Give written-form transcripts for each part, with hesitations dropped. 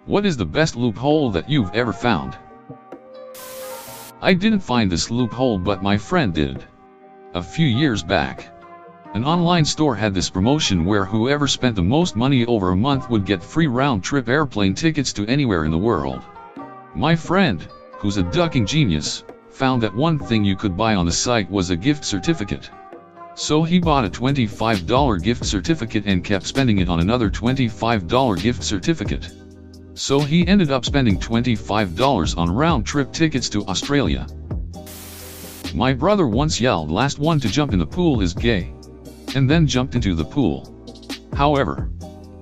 What is the best loophole that you've ever found? I didn't find this loophole, but my friend did. A few years back, an online store had this promotion where whoever spent the most money over a month would get free round-trip airplane tickets to anywhere in the world. My friend, who's a ducking genius, found that one thing you could buy on the site was a gift certificate. So he bought a $25 gift certificate and kept spending it on another $25 gift certificate. So he ended up spending $25 on round-trip tickets to Australia. My brother once yelled, "Last one to jump in the pool is gay," and then jumped into the pool. However,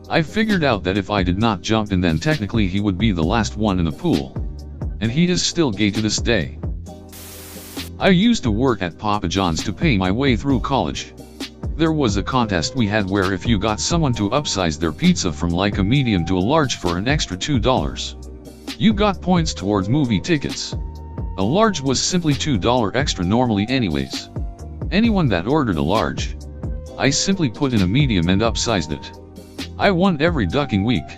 I figured out that if I did not jump in, then technically he would be the last one in the pool. And he is still gay to this day. I used to work at Papa John's to pay my way through college. There was a contest we had where if you got someone to upsize their pizza from like a medium to a large for an extra $2, you got points towards movie tickets. A large was simply $2 extra normally anyways. Anyone that ordered a large, I simply put in a medium and upsized it. I won every ducking week.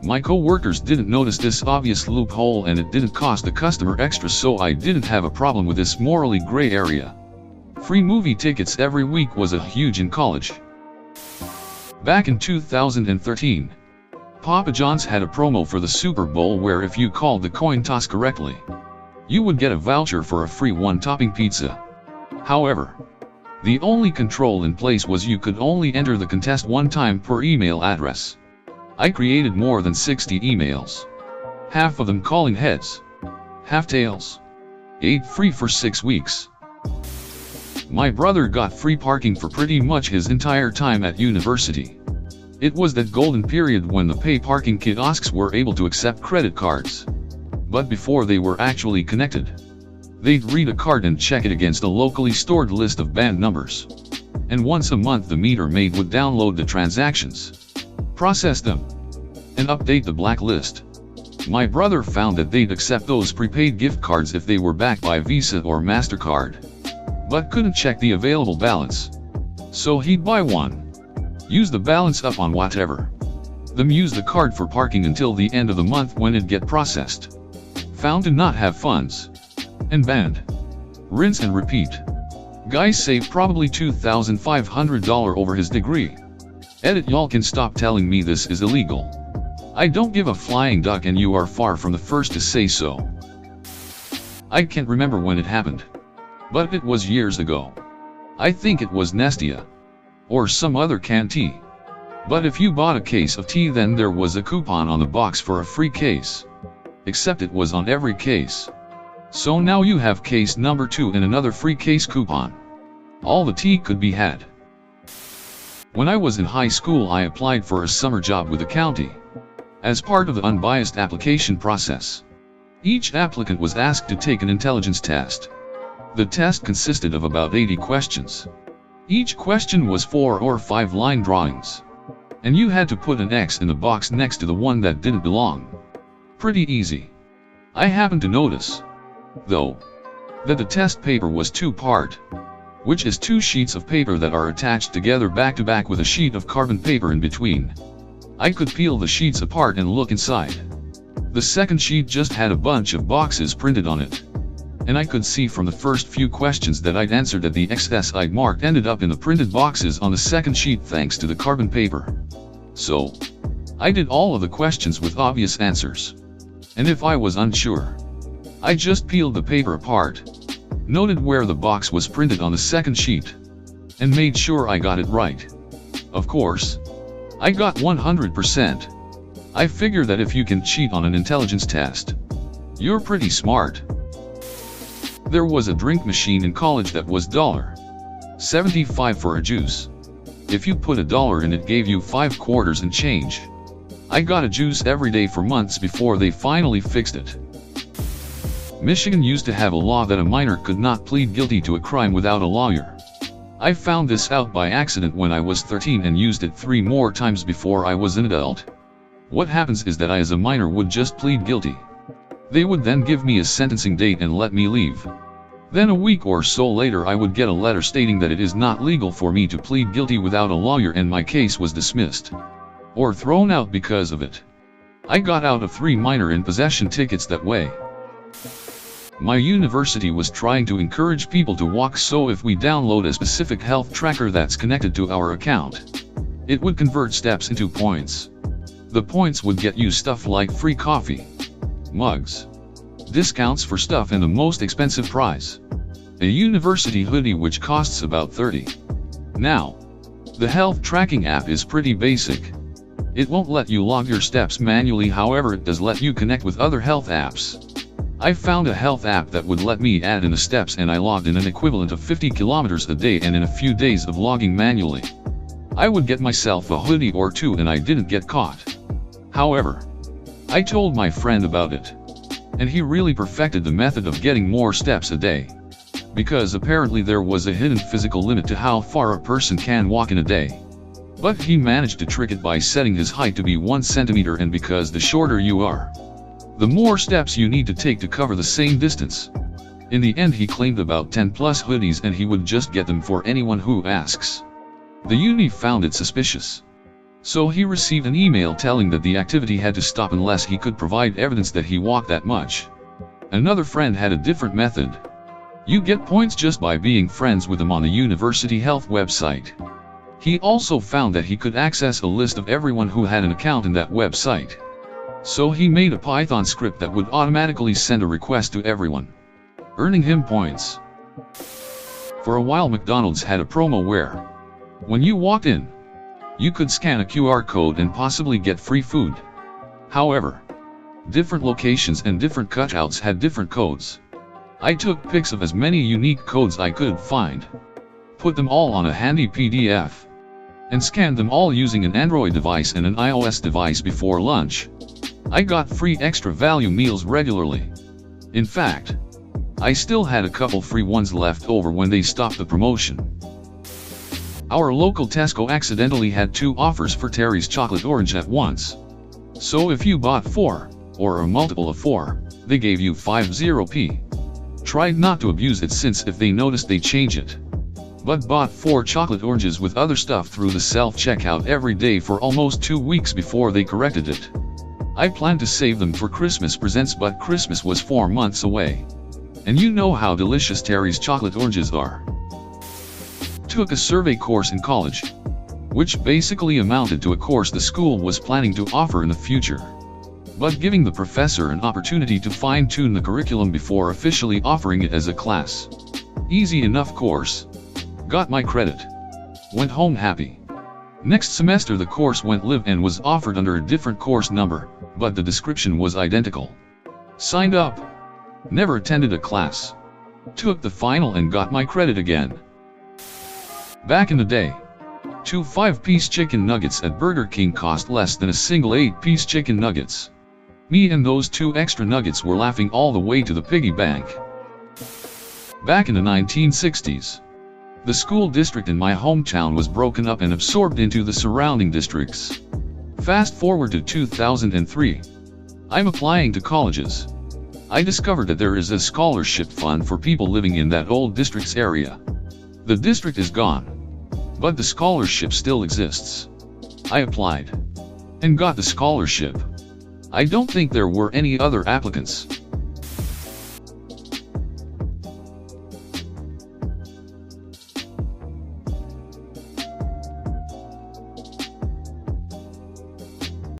My co-workers didn't notice this obvious loophole, and it didn't cost the customer extra, so I didn't have a problem with this morally gray area. Free movie tickets every week was a huge in college. Back in 2013, Papa John's had a promo for the Super Bowl where if you called the coin toss correctly, you would get a voucher for a free one-topping pizza. However, the only control in place was you could only enter the contest one time per email address. I created more than 60 emails, half of them calling heads, half tails. Ate free for 6 weeks. My brother got free parking for pretty much his entire time at university. It was that golden period when the pay parking kiosks were able to accept credit cards. But before they were actually connected, they'd read a card and check it against a locally stored list of band numbers. And once a month the meter maid would download the transactions, process them, and update the blacklist. My brother found that they'd accept those prepaid gift cards if they were backed by Visa or MasterCard, but couldn't check the available balance. So he'd buy one, use the balance up on whatever, then use the card for parking until the end of the month when it'd get processed. Found to not have funds, and banned. Rinse and repeat. Guy saved probably $2,500 over his degree. Edit. Y'all can stop telling me this is illegal. I don't give a flying duck, and you are far from the first to say so. I can't remember when it happened, but it was years ago. I think it was Nestia, or some other canned tea. But if you bought a case of tea, then there was a coupon on the box for a free case. Except it was on every case. So now you have case number 2 and another free case coupon. All the tea could be had. When I was in high school, I applied for a summer job with the county. As part of the unbiased application process, each applicant was asked to take an intelligence test. The test consisted of about 80 questions. Each question was 4 or 5 line drawings, and you had to put an X in the box next to the one that didn't belong. Pretty easy. I happened to notice, though, that the test paper was 2-part, which is 2 sheets of paper that are attached together back to back with a sheet of carbon paper in between. I could peel the sheets apart and look inside. The second sheet just had a bunch of boxes printed on it, and I could see from the first few questions that I'd answered that the X's I'd marked ended up in the printed boxes on the second sheet thanks to the carbon paper. So, I did all of the questions with obvious answers. And if I was unsure, I just peeled the paper apart, noted where the box was printed on the second sheet, and made sure I got it right. Of course, I got 100%. I figure that if you can cheat on an intelligence test, you're pretty smart. There was a drink machine in college that was $1.75 for a juice. If you put $1 in, it gave you 5 quarters and change. I got a juice every day for months before they finally fixed it. Michigan used to have a law that a minor could not plead guilty to a crime without a lawyer. I found this out by accident when I was 13 and used it 3 more times before I was an adult. What happens is that I as a minor would just plead guilty. They would then give me a sentencing date and let me leave. Then a week or so later I would get a letter stating that it is not legal for me to plead guilty without a lawyer, and my case was dismissed or thrown out because of it. I got out of 3 minor in possession tickets that way. My university was trying to encourage people to walk, so if we download a specific health tracker that's connected to our account, it would convert steps into points. The points would get you stuff like free coffee, mugs, discounts for stuff, and the most expensive prize, a university hoodie which costs about $30. Now, the health tracking app is pretty basic. It won't let you log your steps manually, however it does let you connect with other health apps. I found a health app that would let me add in the steps, and I logged in an equivalent of 50 kilometers a day, and in a few days of logging manually, I would get myself a hoodie or 2 and I didn't get caught. However, I told my friend about it, and he really perfected the method of getting more steps a day, because apparently there was a hidden physical limit to how far a person can walk in a day. But he managed to trick it by setting his height to be 1 centimeter, and because the shorter you are, the more steps you need to take to cover the same distance. In the end he claimed about 10 plus hoodies, and he would just get them for anyone who asks. The uni found it suspicious, so he received an email telling that the activity had to stop unless he could provide evidence that he walked that much. Another friend had a different method. You get points just by being friends with them on the university health website. He also found that he could access a list of everyone who had an account in that website. So he made a Python script that would automatically send a request to everyone, earning him points. For a while McDonald's had a promo where, when you walked in, you could scan a QR code and possibly get free food. However, different locations and different cutouts had different codes. I took pics of as many unique codes I could find, put them all on a handy PDF, and scanned them all using an Android device and an iOS device before lunch. I got free extra value meals regularly. In fact, I still had a couple free ones left over when they stopped the promotion. Our local Tesco accidentally had 2 offers for Terry's chocolate orange at once. So if you bought 4, or a multiple of 4, they gave you 50p. Tried not to abuse it, since if they noticed they change it. But bought 4 chocolate oranges with other stuff through the self-checkout every day for almost 2 weeks before they corrected it. I planned to save them for Christmas presents, but Christmas was 4 months away. And you know how delicious Terry's chocolate oranges are. Took a survey course in college, which basically amounted to a course the school was planning to offer in the future, but giving the professor an opportunity to fine-tune the curriculum before officially offering it as a class. Easy enough course. Got my credit. Went home happy. Next semester the course went live and was offered under a different course number, but the description was identical. Signed up. Never attended a class. Took the final and got my credit again. Back in the day, 2 5-piece chicken nuggets at Burger King cost less than a single 8-piece chicken nuggets. Me and those 2 extra nuggets were laughing all the way to the piggy bank. Back in the 1960s, the school district in my hometown was broken up and absorbed into the surrounding districts. Fast forward to 2003. I'm applying to colleges. I discovered that there is a scholarship fund for people living in that old district's area. The district is gone, but the scholarship still exists. I applied and got the scholarship. I don't think there were any other applicants.